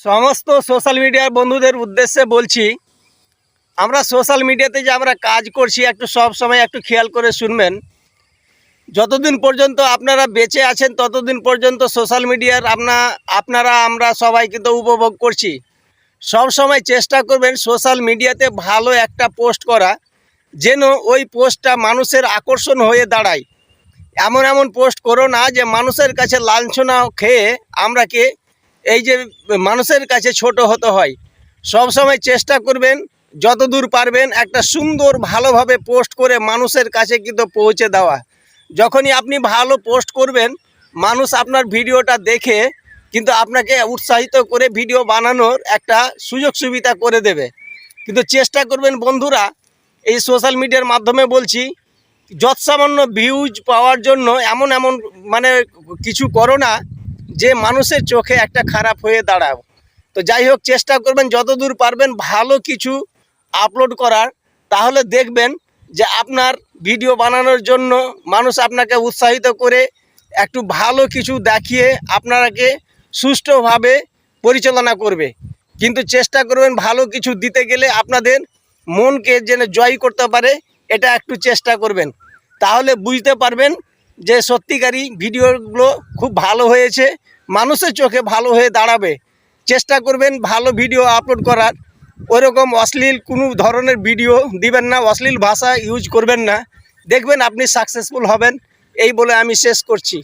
সমস্ত সোশ্যাল মিডিয়ার বন্ধুদের উদ্দেশ্যে বলছি, আমরা সোশ্যাল মিডিয়াতে যে আমরা কাজ করছি একটু সব সময় একটু খেয়াল করে শুনবেন। যতদিন পর্যন্ত আপনারা বেঁচে আছেন ততদিন পর্যন্ত সোশ্যাল মিডিয়ার আপনারা আমরা সবাই কিন্তু উপভোগ করছি। সব সময় চেষ্টা করবেন সোশ্যাল মিডিয়াতে ভালো একটা পোস্ট করা, যেন ওই পোস্টটা মানুষের আকর্ষণ হয়ে দাঁড়ায়। এমন এমন পোস্ট করো না যে মানুষের কাছে লাঞ্ছনা খেয়ে আমরাকে এই যে মানুষের কাছে ছোট হতে হয়। সব সময় চেষ্টা করবেন যতদূর পারবেন একটা সুন্দর ভালোভাবে পোস্ট করে মানুষের কাছে কিন্তু পৌঁছে দেওয়া। যখনই আপনি ভালো পোস্ট করবেন, মানুষ আপনার ভিডিওটা দেখে কিন্তু আপনাকে উৎসাহিত করে ভিডিও বানানোর একটা সুযোগ সুবিধা করে দেবে। কিন্তু চেষ্টা করবেন বন্ধুরা, এই সোশ্যাল মিডিয়ার মাধ্যমে বলছি, যৎসামান্য ভিউজ পাওয়ার জন্য এমন এমন মানে কিছু করো না যে মানুষের চোখে একটা খারাপ হয়ে দাঁড়াও। তো যাই হোক, চেষ্টা করবেন যতদূর পারবেন ভালো কিছু আপলোড করার, তাহলে দেখবেন যে আপনার ভিডিও বানানোর জন্য মানুষ আপনাকে উৎসাহিত করে একটু ভালো কিছু দেখিয়ে আপনাকে সুষ্ঠুভাবে পরিচালনা করবে। কিন্তু চেষ্টা করবেন ভালো কিছু দিতে গেলে আপনাদের মনকে যেন জয় করতে পারে, এটা একটু চেষ্টা করবেন। তাহলে বুঝতে পারবেন যে সত্যিকারই ভিডিওগুলো খুব ভালো হয়েছে, মানুষের চোখে ভালো হয়ে দাঁড়াবে। চেষ্টা করবেন ভালো ভিডিও আপলোড করার, ওইরকম অশ্লীল কোনো ধরনের ভিডিও দিবেন না, অশ্লীল ভাষা ইউজ করবেন না। দেখবেন আপনি সাকসেসফুল হবেন। এই বলে আমি শেষ করছি।